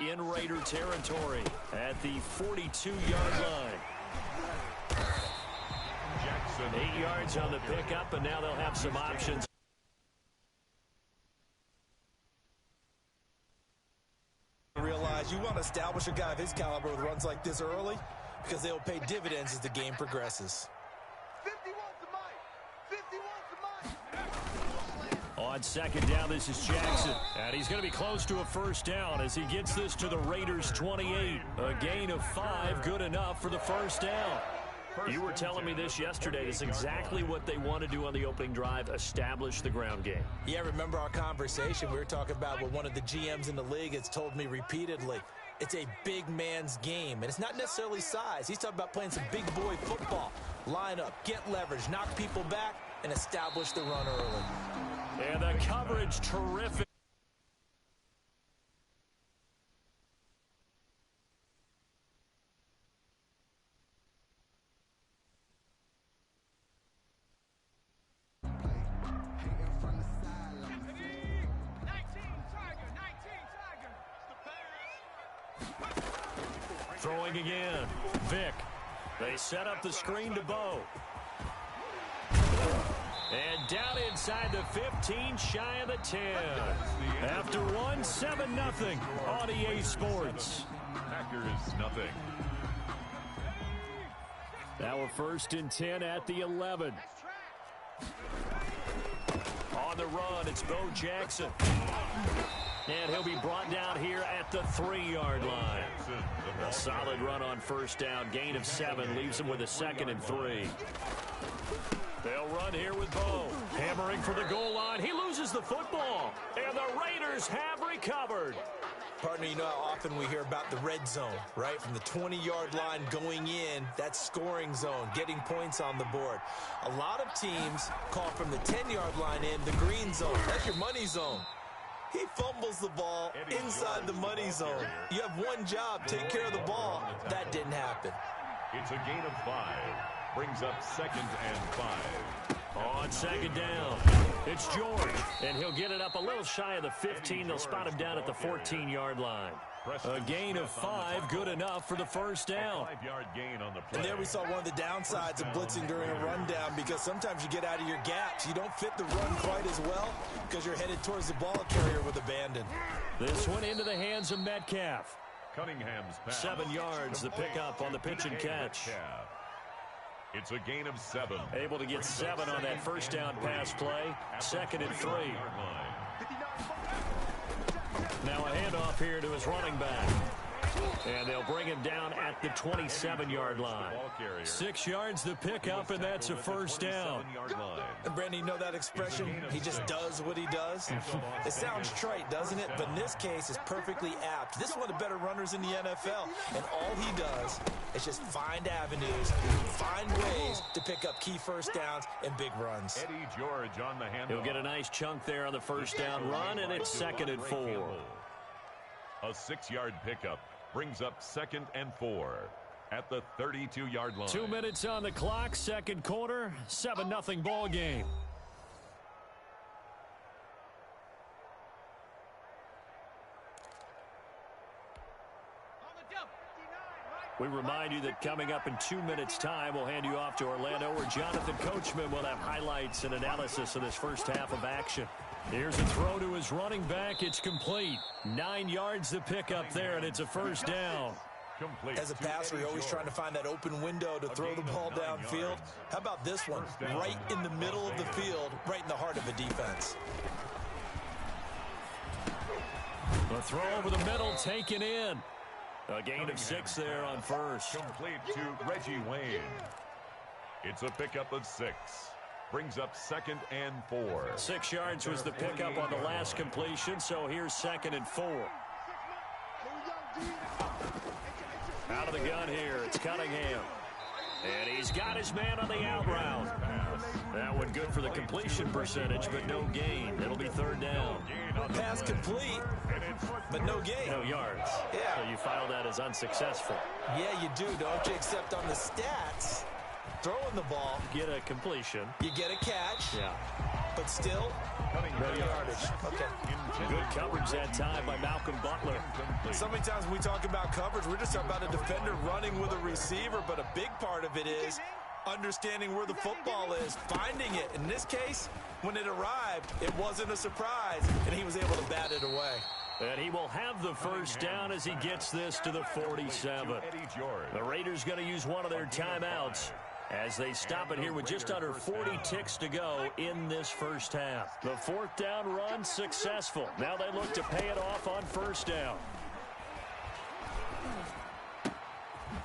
in Raider territory at the 42-yard line. 8 yards on the pickup, and now they'll have some options. Realize you want to establish a guy of his caliber with runs like this early because they'll pay dividends as the game progresses. 51 to Mike. On second down, this is Jackson. And he's going to be close to a first down as he gets this to the Raiders' 28. A gain of 5, good enough for the first down. You were telling me this yesterday. It's exactly what they want to do on the opening drive, establish the ground game. Yeah, remember our conversation? We were talking about what one of the GMs in the league has told me repeatedly. It's a big man's game, and it's not necessarily size. He's talking about playing some big boy football. Line up, get leverage, knock people back, and establish the run early. And the coverage terrific. Throwing again. Vick. They set up the screen to Bo. And down inside the 15, shy of the 10. After one, 7-0 on EA Sports. Packers nothing. Now a 1st and 10 at the 11. On the run, it's Bo Jackson. And he'll be brought down here at the 3-yard line. A solid run on first down. Gain of 7 leaves him with a 2nd and 3. They'll run here with Bo. Hammering for the goal line. He loses the football. And the Raiders have recovered. Partner, you know how often we hear about the red zone, right? From the 20-yard line going in, that's scoring zone, getting points on the board. A lot of teams call from the 10-yard line in the green zone. That's your money zone. He fumbles the ball inside the money zone. You have one job, take care of the ball. That didn't happen. It's a gain of 5. Brings up 2nd and 5. On second down, it's George. And he'll get it up a little shy of the 15. They'll spot him down at the 14-yard line. A gain of 5, good enough for the first down. 5-yard gain on the play. And there we saw one of the downsides of blitzing during a rundown, because sometimes you get out of your gaps. You don't fit the run quite as well because you're headed towards the ball carrier with abandon. This one into the hands of Metcalf. Cunningham's pass. 7 yards, the pickup on the pitch and catch. It's a gain of 7. Able to get 7 on that first down pass play. 2nd and 3. Now a handoff here to his running back. And they'll bring him down at the 27-yard line. 6 yards the pickup, and that's a first down. And Brandon, you know that expression? He just does what he does. It sounds trite, doesn't it? But in this case, it's perfectly apt. This is one of the better runners in the NFL. And all he does is just find avenues, find ways to pick up key first downs and big runs. Eddie George on the handoff. He'll get a nice chunk there on the first down run, and it's 2nd and 4. A 6-yard pickup brings up 2nd and 4 at the 32-yard line. 2 minutes on the clock, second quarter, 7-0 ball game. We remind you that coming up in 2 minutes' time, we'll hand you off to Orlando, where Jonathan Coachman will have highlights and analysis of this first half of action. Here's a throw to his running back. It's complete. 9 yards to pick up there, and it's a first down. As a passer, you're always trying to find that open window to throw the ball downfield. How about this one? Right in the middle of the field, right in the heart of a defense. A throw over the middle, taken in. A gain of 6 there on first. Complete to Reggie Wayne. It's a pickup of 6. Brings up 2nd and 4. 6 yards was the pickup on the last completion, so here's 2nd and 4. Out of the gun here, it's Cunningham. And he's got his man on the out route. That one good for the completion percentage, but no gain. It'll be 3rd down. Pass complete, but no gain. No yards. Yeah. So you file that as unsuccessful. Yeah, you do, don't you? Except on the stats, Throwing the ball. Get a completion. You get a catch. Yeah. But still, no yardage. Okay. Good coverage that time by Malcolm Butler. So many times when we talk about coverage, we're just talking about a defender running with a receiver, but a big part of it is understanding where the football is, finding it. In this case, when it arrived, it wasn't a surprise, and he was able to bat it away. And he will have the first down as he gets this to the 47. The Raiders going to use one of their timeouts as they stop it here with just under 40 ticks to go in this first half. The fourth down run successful. Now they look to pay it off on first down.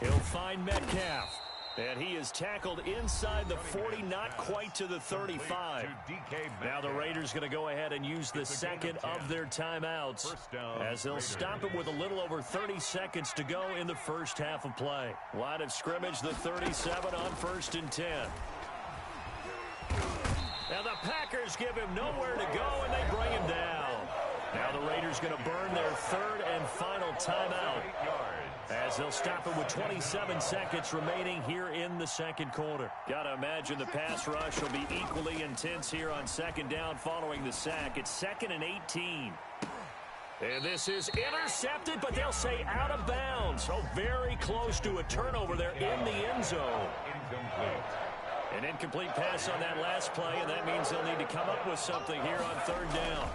He'll find Metcalf. And he is tackled inside the 40, not quite to the 35. Now the Raiders going to go ahead and use the second of their timeouts as they'll stop it with a little over 30 seconds to go in the first half of play. Line of scrimmage, the 37 on 1st and 10. Now the Packers give him nowhere to go, and they bring him down. Now the Raiders going to burn their third and final timeout as they'll stop it with 27 seconds remaining here in the second quarter. Got to imagine the pass rush will be equally intense here on second down following the sack. It's 2nd and 18. And this is intercepted, but they'll say out of bounds. So very close to a turnover there in the end zone. An incomplete pass on that last play, and that means they'll need to come up with something here on third down.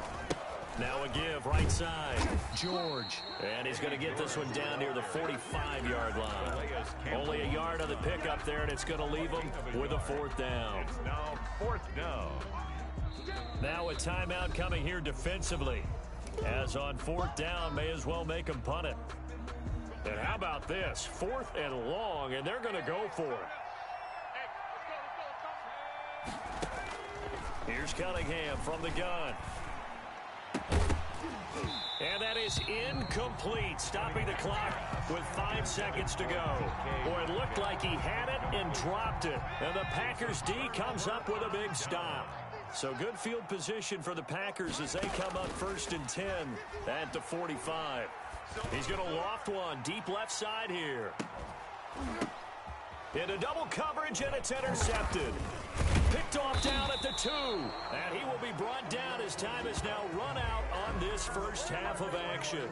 Now a give, right side, George. And he's going to get this one down near the 45-yard line. Only a yard on the pickup there, and it's going to leave him with a fourth down. It's now 4th down. Now a timeout coming here defensively. As on 4th down, may as well make him punt it. And how about this? 4th and long, and they're going to go for it. Here's Cunningham from the gun. And that is incomplete, stopping the clock with 5 seconds to go. Boy, it looked like he had it and dropped it. And the Packers D comes up with a big stop. So good field position for the Packers as they come up 1st and 10 at the 45. He's going to loft one deep left side here. Into double coverage, and it's intercepted. Picked off down at the 2. And he will be brought down as time is now run out on this first half of action.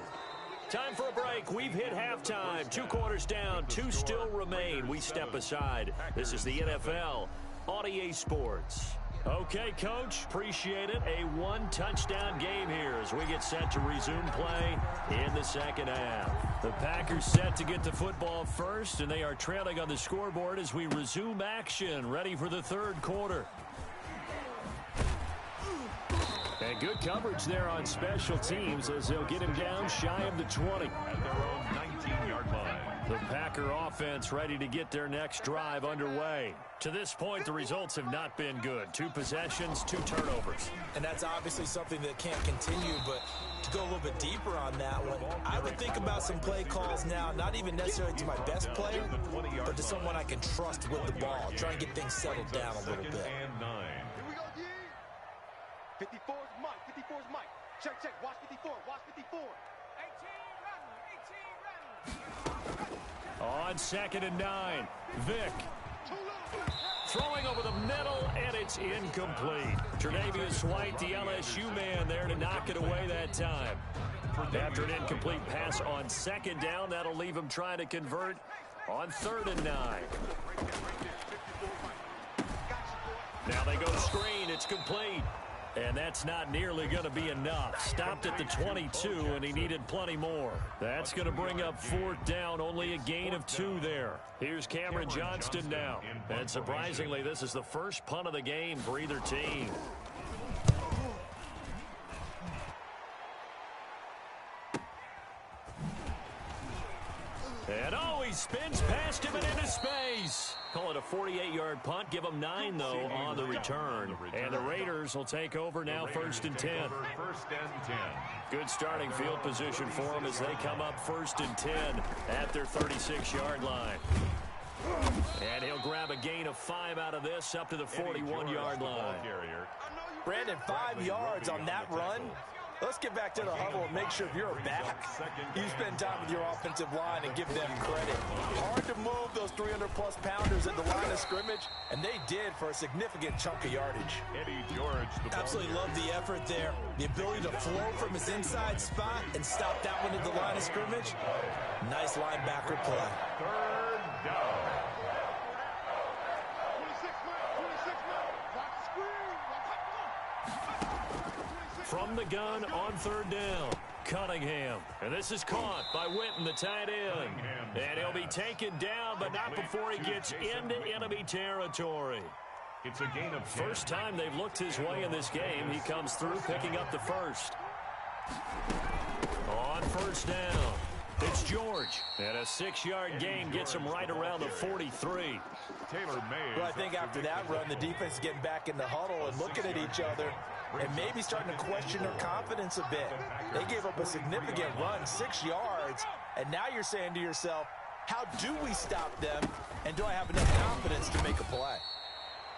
Time for a break. We've hit halftime. 2 quarters down, 2 still remain. We step aside. This is the NFL on EA Sports. Okay, Coach, appreciate it. A 1-touchdown game here as we get set to resume play in the second half. The Packers set to get the football first, and they are trailing on the scoreboard as we resume action, ready for the third quarter. And good coverage there on special teams as they'll get him down shy of the 20. At their own 19-yard line. The Packer offense ready to get their next drive underway. To this point, the results have not been good. 2 possessions, 2 turnovers. And that's obviously something that can't continue, but to go a little bit deeper on that one, I would think about some play calls now, not even necessarily to my best player, but to someone I can trust with the ball. Try and get things settled down a little bit. Here we go, G. 54's Mike. 54's Mike. Check, check. Watch 54. Watch 54. 18 run. On 2nd and 9, Vic. Throwing over the middle, and it's incomplete. Tre'Davious White, the LSU man there to knock it away that time. After an incomplete pass on 2nd down, that'll leave him trying to convert on 3rd and 9. Now they go screen. It's complete. And that's not nearly going to be enough. Stopped at the 22, and he needed plenty more. That's going to bring up 4th down, only a gain of 2 there. Here's Cameron Johnston now. And surprisingly, this is the first punt of the game for either team. And oh, he spins past him and into space. Call it a 48-yard punt. Give them 9, though, on the return. And the Raiders will take over now 1st and 10. Good starting field position for them as they come up 1st and 10 at their 36-yard line. And he'll grab a gain of 5 out of this up to the 41-yard line. Brandon, 5 yards on that run. Let's get back to the huddle and make sure if you're a back, you spend time with your offensive line and give them credit. Hard to move those 300-plus pounders at the line of scrimmage, and they did for a significant chunk of yardage. Eddie George, Absolutely love the effort there. The ability to flow from his inside spot and stop that one at the line of scrimmage. Nice linebacker play. Third down. 26 man, 26 man. Watch the screen. From the gun on third down, Cunningham. And this is caught by Witten, the tight end. And he'll be taken down, but not before he gets into enemy territory. It's a gain of 10. First time they've looked his way in this game. He comes through picking up the first. On first down, it's George. And a 6-yard gain gets him right around the 43. Taylor Mays. Well, I think after that run, the defense is getting back in the huddle and looking at each other and maybe starting to question their confidence a bit. They gave up a significant run, 6 yards, and now you're saying to yourself, how do we stop them, and do I have enough confidence to make a play?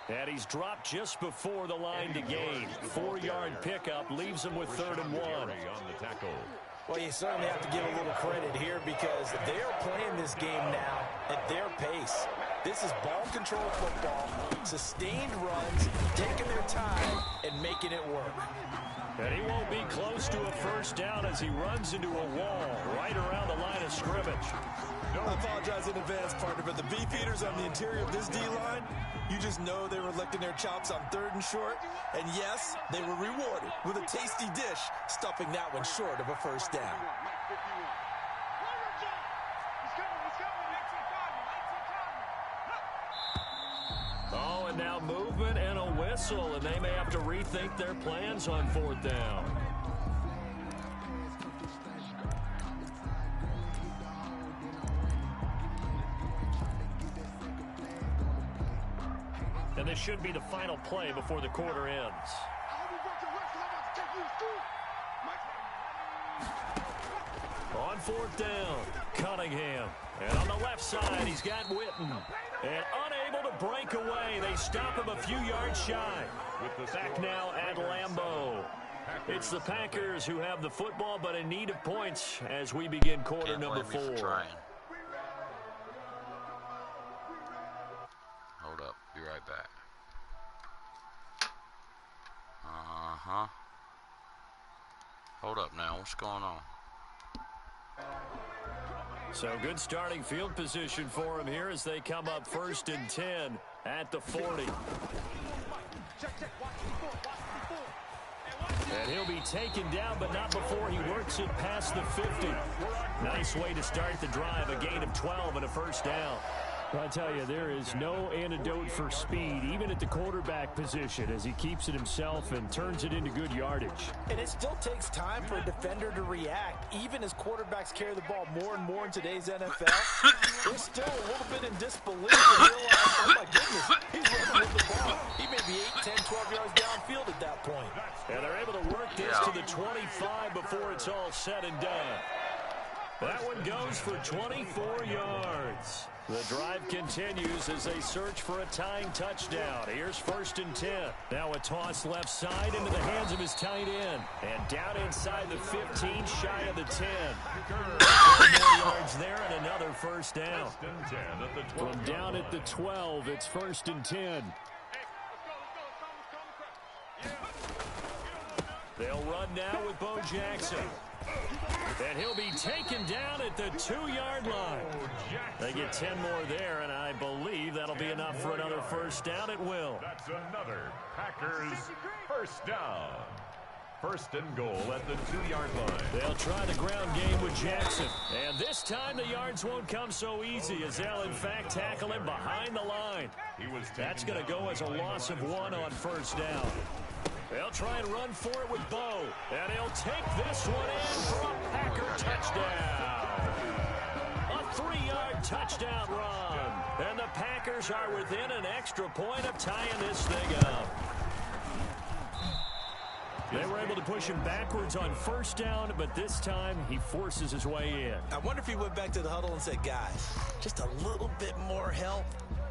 And he's dropped just before the line to gain. 4-yard pickup leaves him with 3rd and 1. On the tackle. Well, you certainly have to give a little credit here because they're playing this game now at their pace. This is ball control football, sustained runs, taking their time, and making it work. And he won't be close to a first down as he runs into a wall right around the line of scrimmage. I apologize in advance, partner, but the beefeaters on the interior of this D-line, you just know they were licking their chops on 3rd and short. And yes, they were rewarded with a tasty dish, stuffing that one short of a first down. Oh, and now movement and a whistle, and they may have to rethink their plans on 4th down. And this should be the final play before the quarter ends. On 4th down, Cunningham. And on the left side, he's got Witten. And unable to break away. They stop him a few yards shy. Back now at Lambeau. It's the Packers who have the football, but in need of points as we begin quarter number 4. Hold up. Be right back. Hold up now. What's going on? So good starting field position for him here as they come up 1st and 10 at the 40. And he'll be taken down, but not before he works it past the 50. Nice way to start the drive, a gain of 12 and a first down. I tell you, there is no antidote for speed, even at the quarterback position, as he keeps it himself and turns it into good yardage. And it still takes time for a defender to react. Even as quarterbacks carry the ball more and more in today's NFL, they're still a little bit in disbelief and realize, oh my goodness, he's running with the ball. He may be 8, 10, 12 yards downfield at that point. And they're able to work this to the 25 before it's all said and done. That one goes for 24 yards. The drive continues as they search for a tying touchdown. Here's 1st and 10. Now a toss left side into the hands of his tight end. And down inside the 15, shy of the 10. 4 yards there and another first down. From down at the 12, it's 1st and 10. They'll run now with Bo Jackson. And he'll be taken down at the 2-yard line. They get 10 more there, and I believe that'll be enough for another first down. It will. That's another Packers first down. 1st and goal at the 2-yard line. They'll try the ground game with Jackson. And this time the yards won't come so easy as they'll, in fact, tackle him behind the line. That's going to go as a loss of 1 on first down. They'll try and run for it with Bo. And he'll take this one in for a Packer touchdown. A 3-yard touchdown run. And the Packers are within an extra point of tying this thing up. They were able to push him backwards on first down, but this time he forces his way in. I wonder if he went back to the huddle and said, guys, just a little bit more help,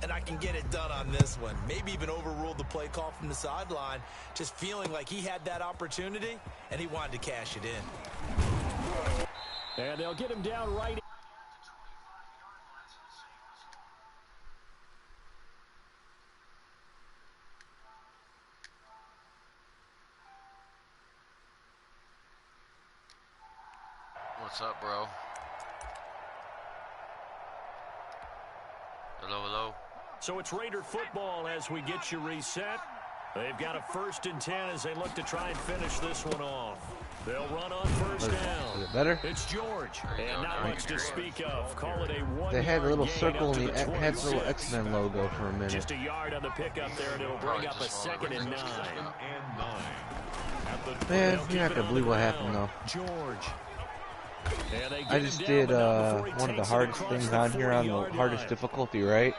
and I can get it done on this one. Maybe even overruled the play call from the sideline, just feeling like he had that opportunity, and he wanted to cash it in. And they'll get him down right. What's up, bro? Hello, hello. So it's Raider football as we get you reset. They've got a 1st and 10 as they look to try and finish this one off. They'll run on first down. Is it better? It's George. And not much to speak of. Call it a 1 They had a little gain circle up and to the the had the little 26. X-Men logo for a minute. Just a yard on the pickup there, and it'll bring up a 2nd and 9. Man, you're not gonna believe what happened though. George. I just did one of the hardest things on here on the hardest difficulty, right?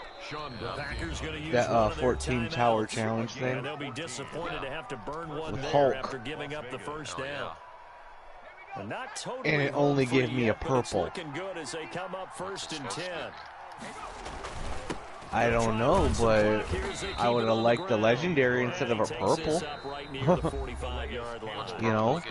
That 14 tower challenge thing. They'll be disappointed to have to burn one with there Hulk. after giving up the first down. Not totally And it only gave me a yet, but it's purple. looking good as they come up 1st and 10. I don't know, but I would have liked the legendary instead of a purple. You know?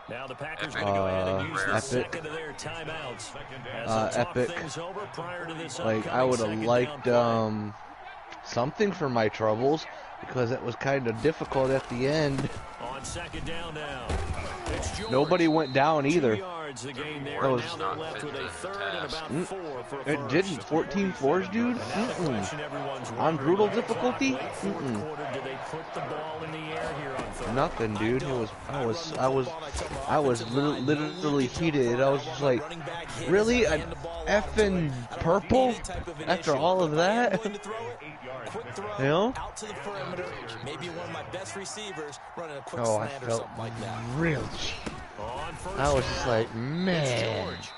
Now the Packers going to go ahead and use the Epic. second of their timeouts. As they talk Epic. things over prior to this Like, I upcoming would have second liked down something for my troubles because it was kind of difficult at the end. play. On 2nd down now. It's George. Nobody went down 2 either. yards the gain there. That was- Now they're left with a 3rd and about 4 for a It first. didn't. 14 fours, dude? And now the question everyone's On wondering, brutal late difficulty? fourth quarter, do they put the ball in the air here on 3rd? Nothing, dude. I was literally heated. I was just like, really? An effing purple? After all of that? Quick throw, You know? out to the perimeter. Maybe one of my best receivers running a quick Oh, I slant or felt something like that. real cheap. On first I was just down, like, it's man. George.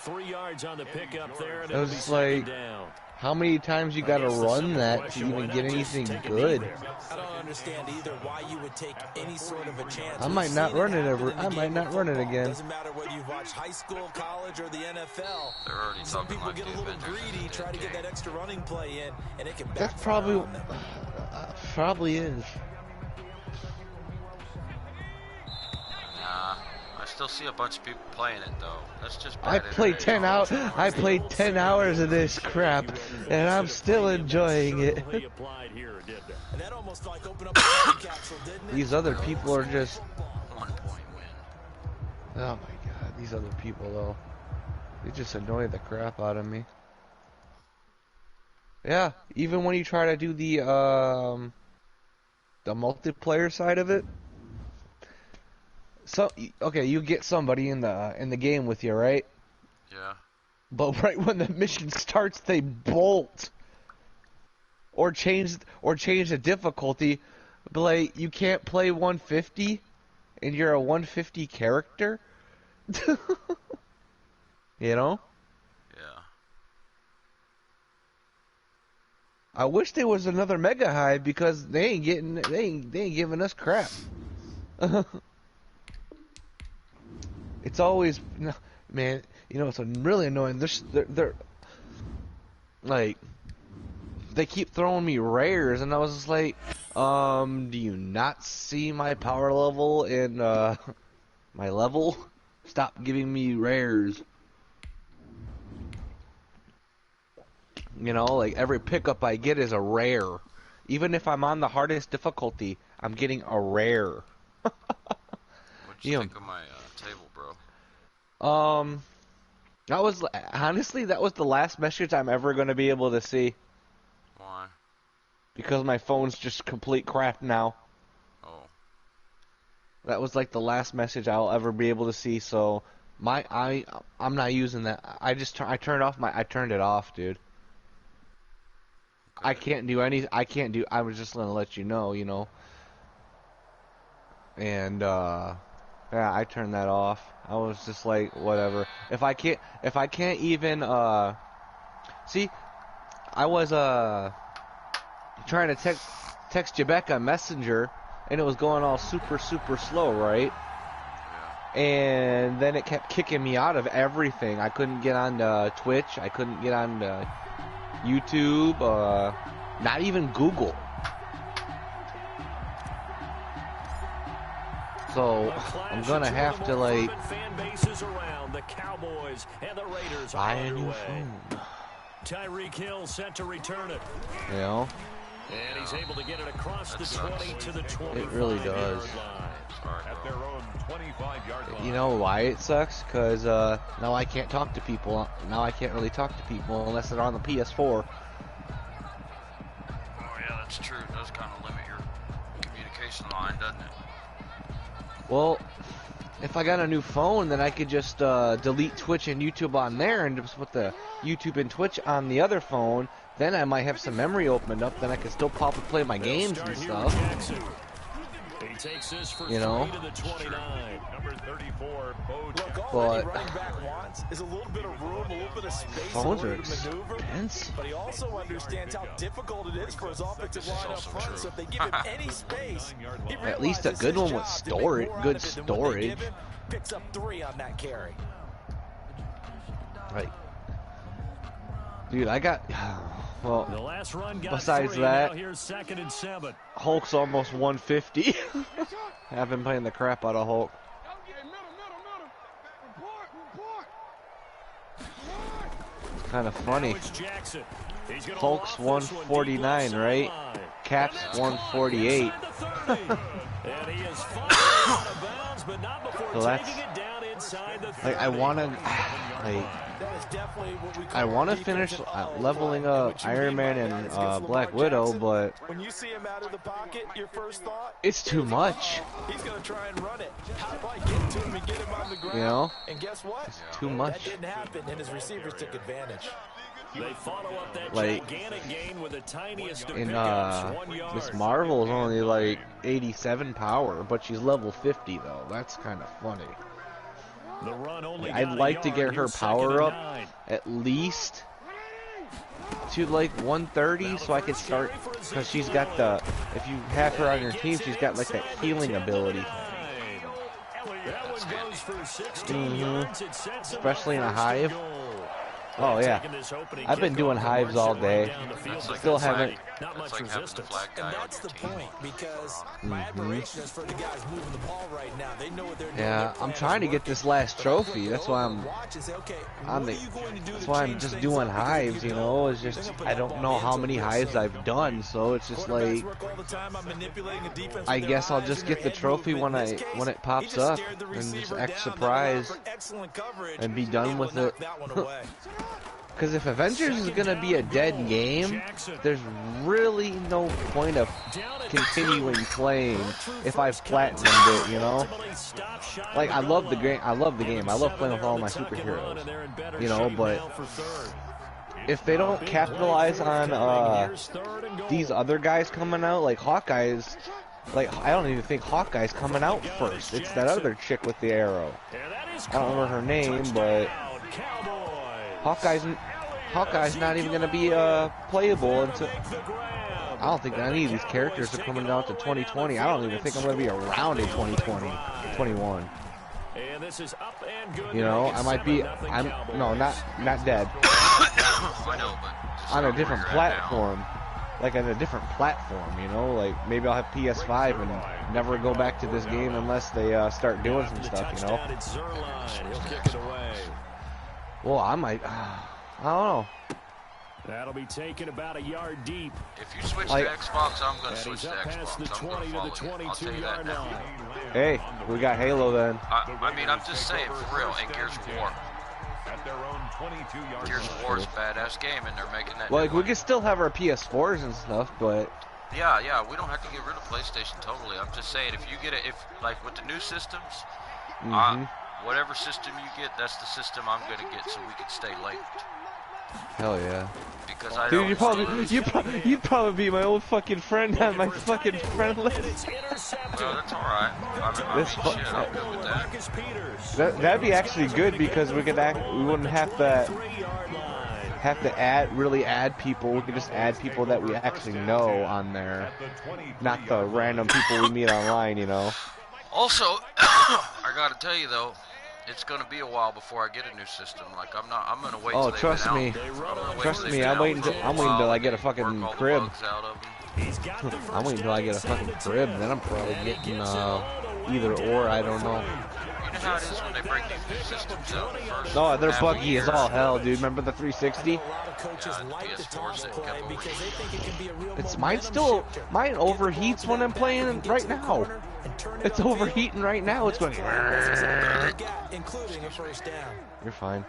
3 yards on the pickup there, and It it'll was be just 2nd like, down. how many times you gotta run that to even get anything good? I don't understand either why you would take any sort of a chance. I might not run it ever. I might not run it again. Doesn't matter whether you've watched high school, college, or the NFL. They're already Some talking people like get a the little Avengers greedy, is a try to get game. that extra running play in, and it can That's backfire probably on them. is. Nah, I still see a bunch of people playing it though. That's just I bad played internet. 10 hours. I played 10 hours of this crap, and I'm still enjoying it. He applied here, did they? And that almost like opened up a time capsule, didn't it? These other people are just. 1 point win. Oh my god, these other people though. They just annoy the crap out of me. Yeah, even when you try to do the multiplayer side of it. So okay, you get somebody in the game with you, right? Yeah. But right when the mission starts, they bolt or change the difficulty. But like, you can't play 150, and you're a 150 character. You know? Yeah. I wish there was another Mega Hive because they ain't giving us crap. It's always, man. You know, it's really annoying. They're like, they keep throwing me rares, and I was just like, do you not see my power level and my level? Stop giving me rares. You know, like every pickup I get is a rare. Even if I'm on the hardest difficulty, I'm getting a rare. What'd you Yeah. think of my table, bro? That was honestly that was the last message I'm ever gonna be able to see Why? because my phone's just complete crap now. Oh. That was like the last message I'll ever be able to see. So I'm not using that. I turned it off, dude. I can't do any. I was just gonna let you know, you know. And yeah, I turned that off. I was just like, whatever. If I can't even see, I was trying to text you back on Messenger, and it was going all super slow, right? Yeah. And then it kept kicking me out of everything. I couldn't get on Twitch. I couldn't get on YouTube, not even Google. So I'm gonna have to like buy a new phone. Tyreek Hill set to return it. You know? And he's able to get it across the 20 to the 25. It really does. At their own 25-yard line. You know why it sucks? Because now I can't talk to people. Now I can't really talk to people unless they're on the PS4. Oh yeah, that's true. It does kind of limit your communication line, doesn't it? Well, if I got a new phone, then I could just delete Twitch and YouTube on there and just put the YouTube and Twitch on the other phone. Then I might have some memory opened up. Then I can still pop and play my games and stuff. He takes this for you know? to the 29. Number 34, Bo Look, all But any running back wants is a little bit of room, a little bit of space, phones a are little bit of maneuver. expensive. But he also understands how difficult it is for his offensive line up front. So if they give him any space, he At least a realizes good his one with job to make storage, more out good of it than what they give storage. him. Picks up 3 on that carry. Like, dude, I got. The Well, last run got besides 3. that, Now here's 2nd and 7. Hulk's almost 150. I've been playing the crap out of Hulk. It's kind of funny. Now it's Jackson. He's gonna Hulk's hold off this one deep 149, left right? sideline. Cap's And that's 148. inside the 30. And he is fired out of bounds, but not before So that's- taking it down inside the 30. Like, I want to, like, That is definitely what we call I want to defensive finish auto leveling line. up What you Iron mean by Man that and is against Black Lamar Widow, Jackson, but when you see him out of the pocket, your first thought, it's too much. he's going to try and run it. How do I get to him and get him on the ground? You know? And guess what? It's too That much. didn't happen, and his receivers took advantage. They follow up that Like, gigantic gain with the tiniest of In pickups, 1 Miss yard. Marvel is only like 87 power, but she's level 50 though. That's kind of funny. The run only I'd got a like to yard. get her Here's 2nd power and up 9. at least to like 130 so I could start, because she's got the, if you have her on your team, she's got like that healing ability. That one goes for 16 yards. It sets them Especially up in a first and hive. goal. Oh yeah, Taking this opening I've been kickoff doing and hives all marching right day. down the field. That's like Still a flag. haven't. Not That's much like having the resistance. flag guy And on that's your the team. point, because my admiration is for the guys moving the ball right now. They know what they're doing. Yeah, Their I'm plan trying is to get working. this last But I trophy. flip it That's why over I'm and watch and say, okay, on what the. are you going to do That's to why I'm change just things doing up? Because if hives, you you don't, know. It's they're just gonna put I that don't ball know in the how end many zone hives real I've simple. done, so it's just Quarterbacks like work all the time on manipulating the defense I with their guess I'll eyes just and get their the head trophy movement. when In this case, it he pops just up stared the and just receiver act down, surprised allowed for excellent coverage, and be done able with to knock it. that one away. Because if Avengers is gonna be a dead game, there's really no point of continuing playing if I've platinumed it, you know. Like I love the game. I love the game. I love playing with all my superheroes, you know. But if they don't capitalize on these other guys coming out, like Hawkeye's, like I don't even think Hawkeye's coming out first. It's that other chick with the arrow. I don't remember her name, but Hawkeye's not even gonna be playable until. I don't think any of these characters are coming out to 2020. I don't even think I'm gonna be around in 2020, 21. You know, I might be. I'm no, not dead. I know, but just On a where different you're at now. platform, like on a different platform. You know, like maybe I'll have PS5 and never go back to this game unless they start doing some stuff. You know. Well, I might. I don't know. That'll be taken about a yard deep. If you switch Like- to Xbox, I'm going And to switch he's to up past the Xbox. I'm 20 going to to the follow you. I'll tell you 22-yard that now. line. Hey, we got Halo then. I mean, I'm just saying, for real, and Gears of War. At their own 22-yard Gears of War is a badass game, and they're making that. Well, new like we one. can still have our PS4s and stuff, but Yeah, we don't have to get rid of PlayStation totally. I'm just saying, if you get it, if like with the new systems, whatever system you get, that's the system I'm going to get, so we can stay linked. hell yeah. Because I Dude, don't. you'd probably be my old fucking friend on my fucking friend list. Well, that's all right. I mean, This shit, I'm good with that. That'd be actually good because we wouldn't have to really add people. We could just add people that we actually know on there, not the random people we meet online. You know. Also, I gotta tell you though, it's going to be a while before I get a new system. Like I'm going to wait. Oh, till they've trust been me. out. Trust me, I'm waiting till I get a fucking crib. I'm waiting till I get a fucking crib, then I'm probably getting either or, I don't know. You know how it is when they bring these new systems out first. No, they're buggy as all hell, dude. Remember the 360? It's mine overheats when I'm playing right now. It's overheating right now. It's going. Including a first down. You're fine.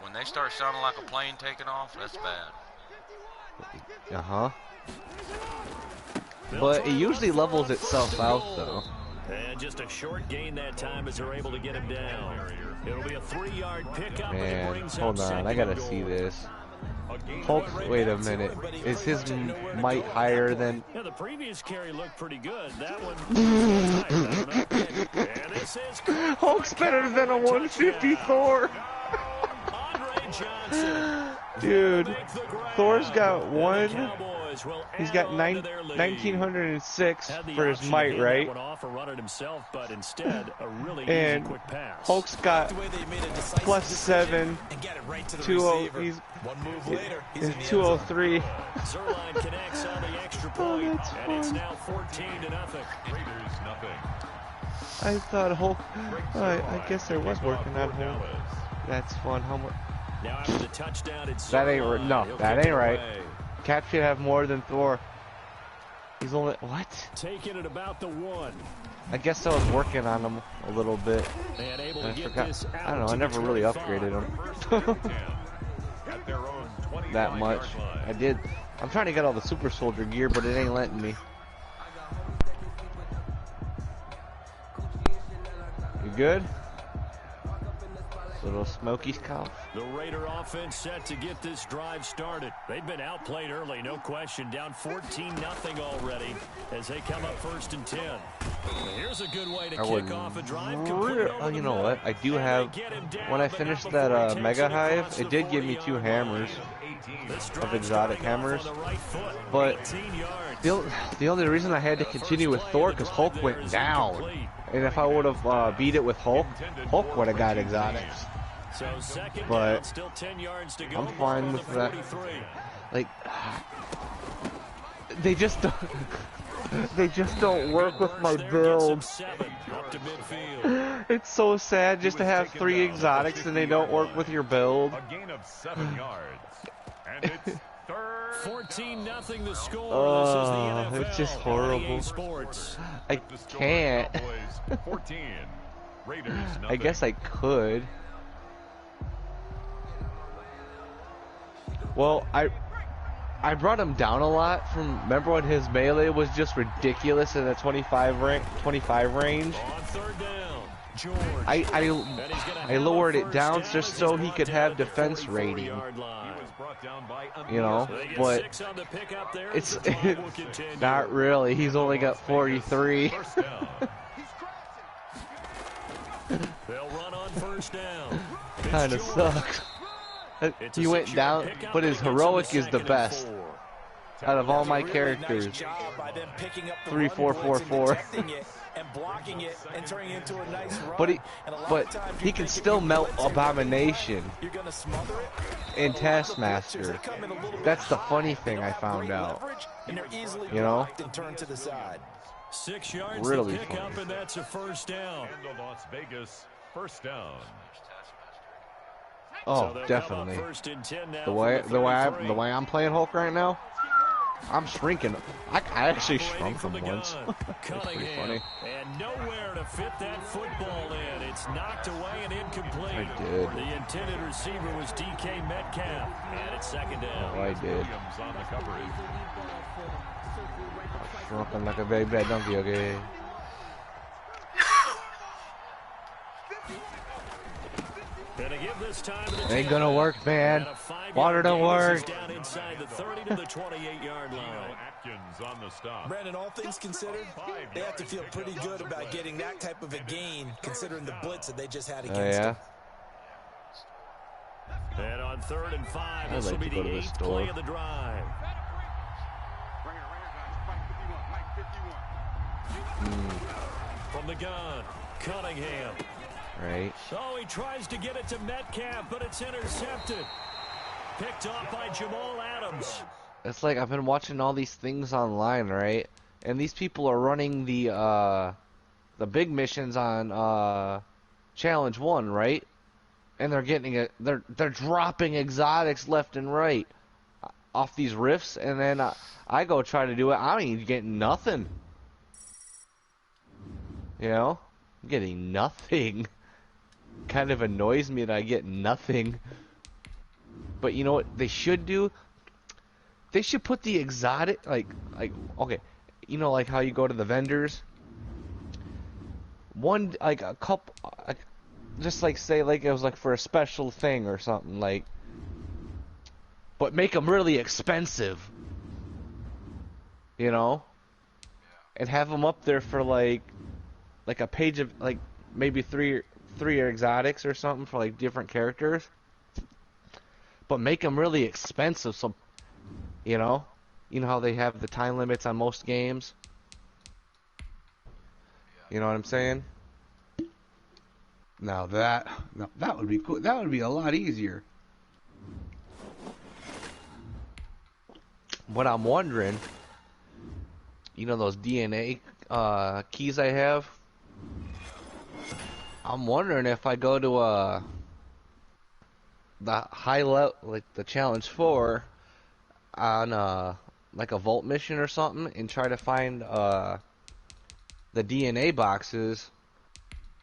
When they start sounding like a plane taking off, that's bad. But it usually levels itself out, though. And just a short gain that time as they're able to get him down. It'll be a 3-yard pickup. Man, hold on, I gotta see this. Hulk, wait a minute. Is his might higher than? Yeah, the previous carry looked pretty good. That one. Hulk's better than a 150 Thor. Dude, Thor's got one. He's got 1906 for his might, right? And Hulk's got +7. 20. He's 203. Oh, that's fun. I thought Hulk. I guess I was working on Hulk. That's fun. How much? That ain't no. That ain't right. Cap should have more than Thor. He's only what? Taking it about the 1. I guess I was working on him a little bit. I forgot. I don't know. I never really upgraded him that much. I did. I'm trying to get all the super soldier gear, but it ain't letting me. You good? Little Smokey's cough. The Raider offense set to get this drive started. They've been outplayed early, no question. Down 14-0 already as they come up 1st and 10. Here's a good way to kick off a drive. You know what? I do have. When I finished that Mega Hive, it did give me 2 hammers of exotic hammers. But the only reason I had to continue with Thor because Hulk went down. And if I would have beat it with Hulk, Hulk would have got exotics. But I'm fine with that. Like, they just don't work with my build. It's so sad just to have 3 exotics and they don't work with your build. A gain of 7 yards. And it's 14-0 the score. This is the NFL. It's just horrible. I can't. 14. Raiders, I guess I could. Well, I brought him down a lot from. Remember when his melee was just ridiculous in the 25 range? On 3rd down, George. I lowered it down just so he could have defense rating. You know, but it's not really. He's only got 43. They'll run on 1st down. Kind of sucks. He went down, but his heroic is the best out of all my characters. 3-4-4-4. But he can still melt Abomination and Taskmaster. That's the funny thing I found out. You know? 6 yards really to pick up, and that's a 1st down. Las Vegas, 1st down. Oh, definitely. The way I'm playing Hulk right now, I'm shrinking. I actually shrunk him once. That's pretty funny. And nowhere to fit that football in. It's knocked away and incomplete. I did. The intended receiver was DK Metcalf, and it's 2nd down. Oh, I did. Williams on the coverage. Shrunken like a very bad donkey, okay? Ain't gonna work, man. Water don't work. Down inside the 30 to the 28-yard line. Atkins on the stop. Brandon, all things considered, they have to feel pretty good about getting that type of a gain, considering the blitz that they just had against them. And on 3rd and 5, this will be the 8th play of the drive. From the gun, Cunningham. right? So he tries to get it to Metcalf, but it's intercepted. Picked off by Jamal Adams. It's like I've been watching all these things online, right? And these people are running the big missions on Challenge 1, right? And they're getting they're dropping exotics left and right off these rifts, and then I go try to do it. I ain't getting nothing. You know, I'm getting nothing. Kind of annoys me that I get nothing. But you know what they should do? They should put the exotic, like okay, you know, like how you go to the vendors. One, like a couple, just like say like it was like for a special thing or something, like, but make them really expensive. You know, and have them up there for like a page of like maybe three exotics or something for like different characters. But make them really expensive, so you know how they have the time limits on most games. You know what I'm saying? Now that would be cool. That would be a lot easier. What I'm wondering, you know those DNA keys I have? I'm wondering if I go to the high level, like the Challenge 4, on like a vault mission or something, and try to find the DNA boxes.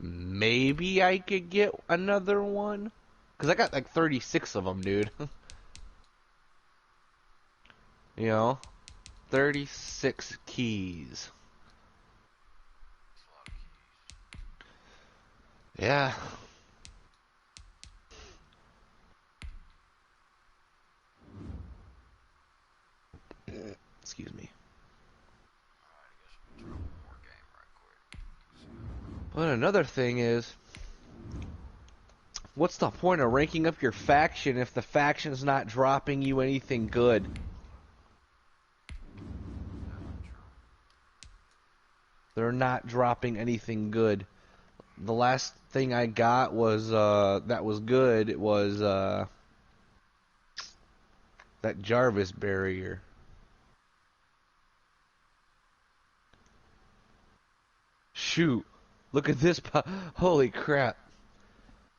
Maybe I could get another one, cause I got like 36 of them, dude. You know, 36 keys. Yeah. Excuse me. But another thing is, what's the point of ranking up your faction if the faction's not dropping you anything good? They're not dropping anything good. The last thing I got was that was good. It was that Jarvis barrier. Shoot. Look at this. Holy crap.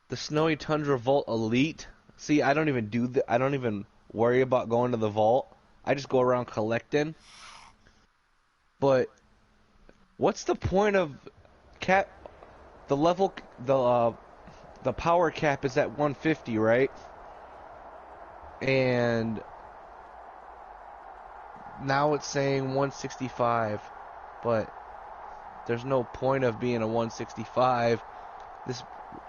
The Snowy Tundra Vault Elite. See, I don't even do I don't even worry about going to the vault. I just go around collecting. But what's the point of cap? The level, the power cap is at 150, right? And now it's saying 165, but there's no point of being a 165. This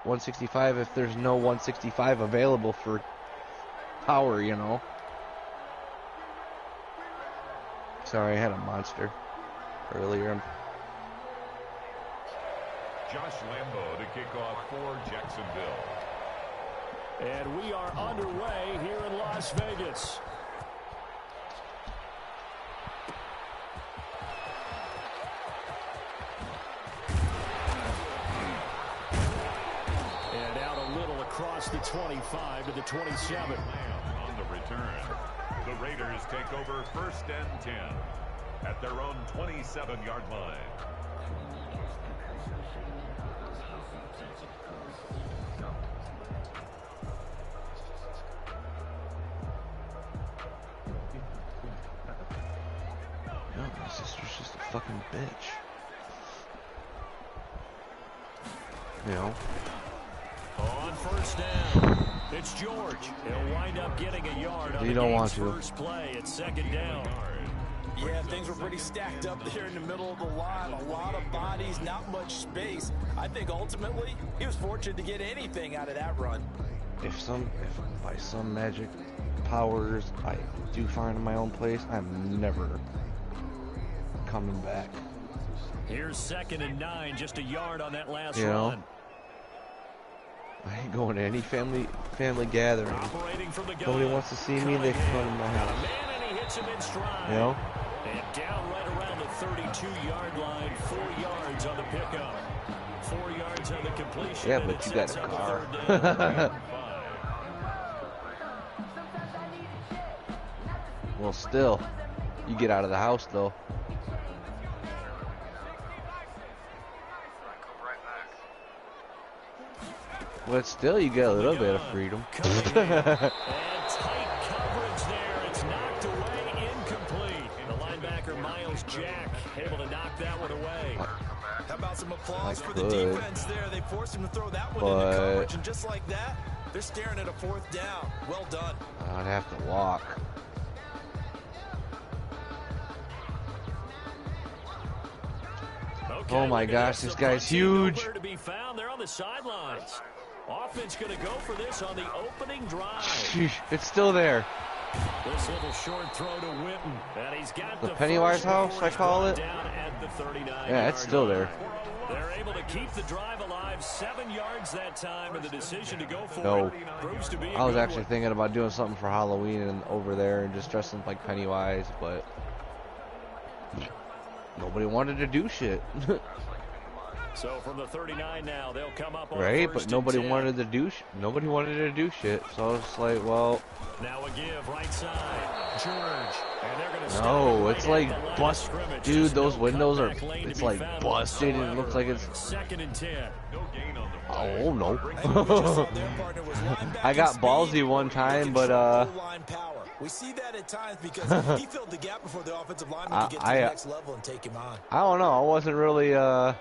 165 if there's no 165 available for power, you know. Sorry, I had a monster earlier. Josh Lambo to kick off for Jacksonville. And we are underway here in Las Vegas. And out a little across the 25 to the 27. On the return, the Raiders take over 1st and 10 at their own 27-yard line. My sister's just a fucking bitch. You know? On 1st down, it's George. He'll wind up getting a yard on You the don't want game's to. first play at 2nd down. Yeah, things were pretty stacked up there in the middle of the line. A lot of bodies, not much space. I think ultimately he was fortunate to get anything out of that run. If by some magic powers I do find my own place, I'm never coming back. Here's 2nd and 9, just a yard on that last You know? run. I ain't going to any family gathering. Operating from the gun. Nobody wants to see me, they can come to my house. Man, and he hits him in stride. You know? And down right around the 32-yard line, 4 yards on the pickup. 4 yards on the completion. Yeah, but you got a car. Well, still, you get out of the house though. But still, you get a little bit of freedom. And tight coverage there. It's knocked away, incomplete. The linebacker, Miles Jack, able to knock that one away. How about some applause for the could. defense there? They forced him to throw that one into coverage, and just like that, they're staring at a 4th down. Well done. I'd have to walk. Okay, Oh my gosh, this guy's huge. Nowhere to be found. They're on the sidelines. Offense going to go for this on the opening drive. Sheesh, it's still there. This little short throw to Witten, and he's got The Pennywise house, I call it. Down at the 39. Yeah, it's still there. They're able to keep the drive alive, 7 yards that time, and the decision to go for No. it proves to be a I was good actually one. thinking about doing something for Halloween and over there and just dressing like Pennywise, but nobody wanted to do shit. So from the 39 now, they'll come up on Right, first but nobody and 10. wanted to do nobody wanted to do shit. So it's like, well, Now a give, right side, George. And they're gonna stop no, right it's at like the line of bust, scrimmage. dude. Just Those no windows are, cutback lane to it's be like found busted. It whatsoever. looks like it's. 2nd and 10. No gain on the play. Oh no. I think what we just saw there, partner, was linebacker I got speed ballsy one and time, but control line power. We see that at times because he filled the gap before the offensive lineman could get to the next level and take him on. I don't know. I wasn't really On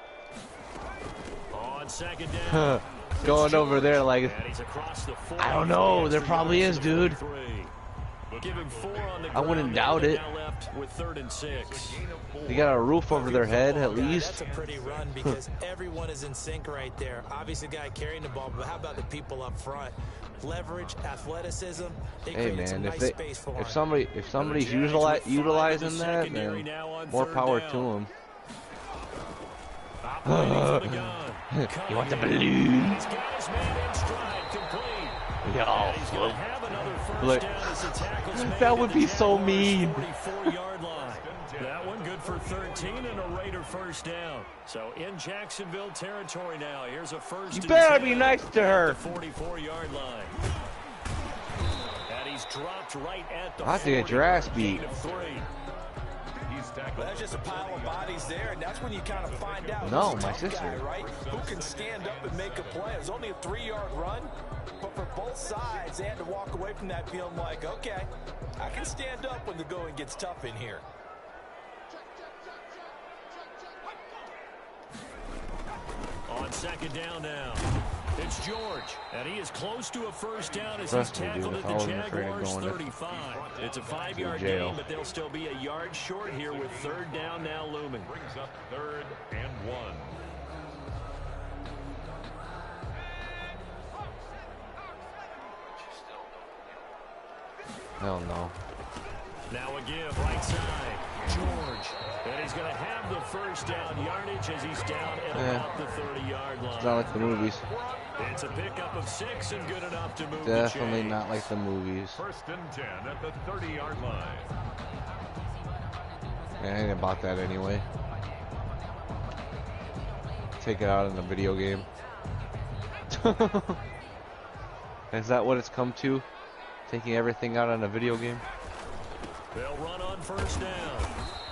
2nd down. going over there like. And he's across the 40. I don't know. There probably is, dude. Give him 4 on the I wouldn't ground, doubt and it. Now left with 3rd and 6. They got a roof over their head at Guy, least. That's a pretty run because everyone is in sync right there. Obviously, the guy carrying the ball, but how about the people up front? Leverage, athleticism. They Hey created some man, nice space for him. if somebody's utilizing that, then more power to them. You want the balloon? He's got his man in stride, complete. Yeah, He's going to have another first Look, down as the tackle's made that at would the be so Jaguars' mean. 44-yard line. That one good for 13 and a Raider first down. So in Jacksonville territory now. Here's a first You and better 10 be nice to her. at the 44-yard line. And he's dropped right at the I'll have to get your ass beat. gain of 3. He's tackled. That's just a pile of bodies there, and that's when you kind of find out No, who's the my tough sister. guy, right? Who can stand up and make a play. It was only a 3-yard run, but for both sides, they had to walk away from that feeling like, okay, I can stand up when the going gets tough in here. On 2nd down now. It's George, and he is close to a first down as Trust he's me, tackled dude, at if the I wasn't afraid of Jaguars' going to 35. It's a 5-yard jail. gain, but they'll still be a yard short here with 3rd down now looming. Brings up 3rd and 1. Hell no. Now a give, right side, George. And he's going to have the first down yardage as he's down at about the 30-yard line. It's not like the movies. It's a pickup of 6 and good enough to move Definitely the chains. not like the movies. 1st and 10 at the 30-yard line. Yeah, I ain't about that anyway. Take it out in a video game. Is that what it's come to? Taking everything out on a video game? They'll run on first down.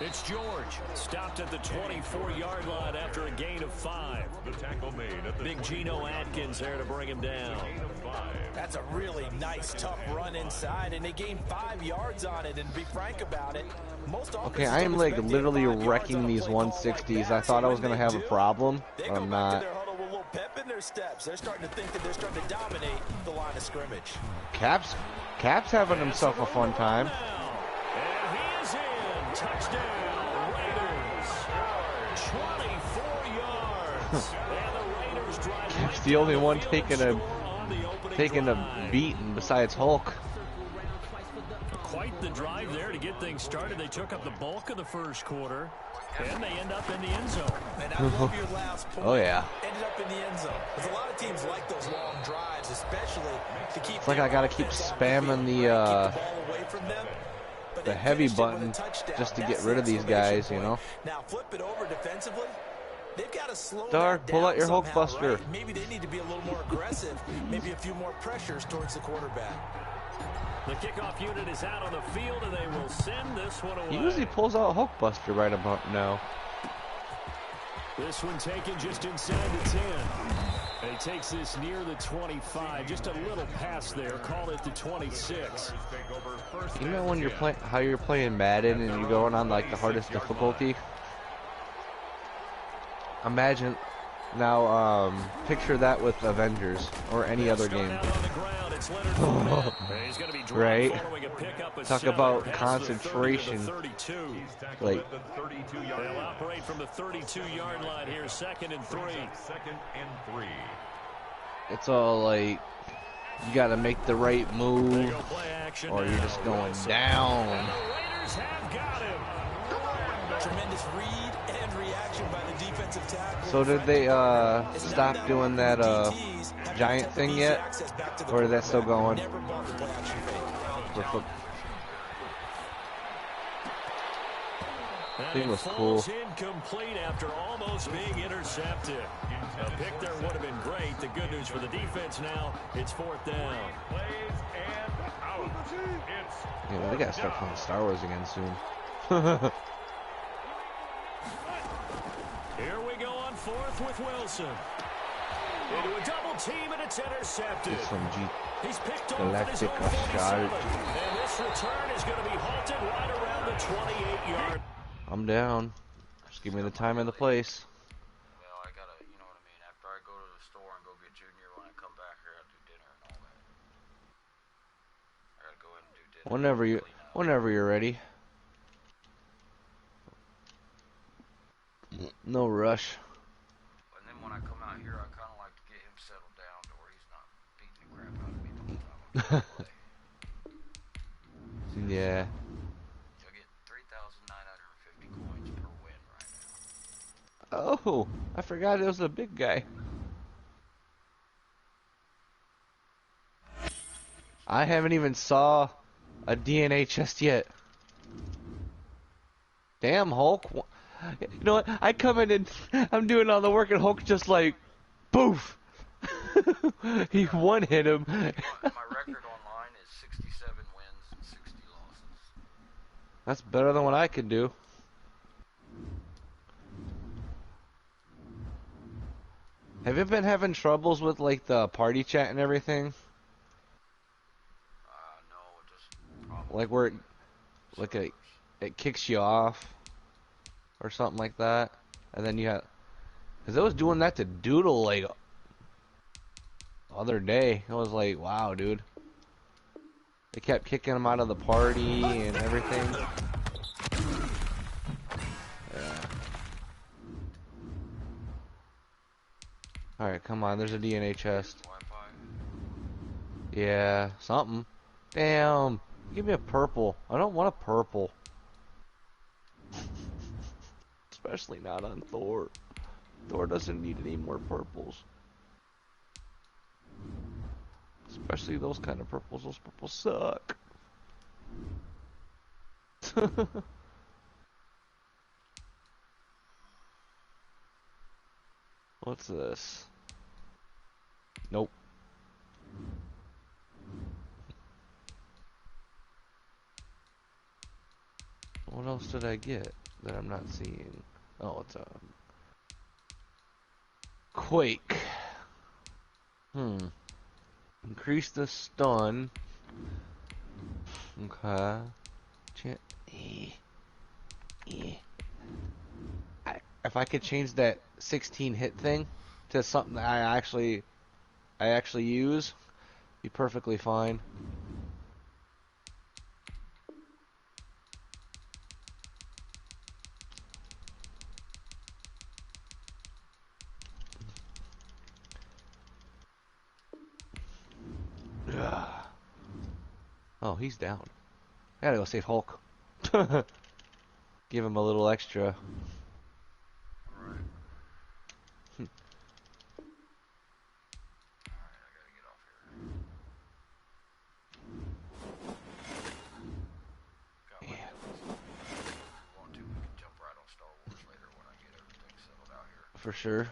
It's George. Stopped at the 24-yard line after a gain of 5. The tackle made at the Big Geno Atkins there to bring him down. gain of 5. That's a really nice, tough run inside, and they gained 5 yards on it. And to be frank about it, most Okay, offenses I am don't like expect literally 5 yards wrecking on a these play call like 160s. that. I thought So I was when going to they have a do, problem, they but go I'm back to not. their huddle with a little pep in their steps. They're starting to think that they're starting to dominate the line of scrimmage. Cap's having himself a fun time. And he is in. Touchdown, Raiders. 24 yards. And the Raiders drive Cap's right the only down one field taking to a score on the opening taking a drive. beating besides Hulk. Quite the drive there to get things started. They took up the bulk of the first quarter, and they end up in the end zone. And I love your last point. Oh yeah. Ended up in the end zone. There's a lot of teams like those long drives, especially to keep. It's like I gotta keep spamming the heavy button just to get rid of these guys, you know. Now flip it over defensively. They've got to slow Dark, that pull down out your Hulk somehow, Buster. right? Maybe they need to be a little more aggressive. Maybe a few more pressures towards the quarterback. The kickoff unit is out on the field, and they will send this one away. He usually pulls out Hulk Buster right about now. This one taken just inside the 10. And he takes this near the 25. Just a little pass there. Call it the 26. You know when you're playing, how you're playing Madden and you're going on like the hardest difficulty? Imagine now, picture that with Avengers or any other game. Right? Talk about concentration. Like, they'll operate from the 32-yard line here, 2nd and 3. It's all like you got to make the right move, or you're just going down. And the Raiders have got him. Tremendous read and reaction by the defensive tackle. So did they stop doing that giant thing yet, or is that still going? I think it was cool. Incomplete after almost being intercepted. A pick there would have been great. The good news for the defense now, it's 4th down. Yeah, they got to start playing Star Wars again soon. Here we go on 4th with Wilson. Into a double team, and it's intercepted. He's picked off at his own 47. And this return is going to be halted right around the 28-yard. I'm down. Just give me the time and the place. Well, I gotta, you know what I mean. After I go to the store and go get Junior, when I come back, I gotta do dinner and all that. I gotta go in and do dinner. Whenever you're ready. No rush. And then when I come out here, I kind of like to get him settled down to where he's not beating the crap out of me the whole time. Yeah. I get 3,950 coins per win right now. Oh, I forgot it was a big guy. I haven't even saw a DNA chest yet. Damn, Hulk. You know what? I come in and I'm doing all the work and Hulk just like, poof. He one-hit him. My record online is 67 wins and 60 losses. That's better than what I can do. Have you been having troubles with like the party chat and everything? No, it just probably Like where it kicks you off or something like that, and then you have, because I was doing that to Doodle like the other day. I was like, wow, dude. They kept kicking him out of the party and everything. Yeah. All right, come on. There's a DNA chest. Wi-Fi. Yeah, something. Damn. Give me a purple. I don't want a purple. Especially not on Thor. Thor doesn't need any more purples. Especially those kind of purples. Those purples suck. What's this? Nope. What else did I get that I'm not seeing? Oh, it's a Quake. Increase the stun. Okay. If I could change that 16 hit thing to something that I actually use, be perfectly fine. Oh, he's down. I gotta go save Hulk. Give him a little extra. Alright. Alright, I gotta get off here. Got my want to, we can jump right on Star Wars later when I get everything settled out here. for sure.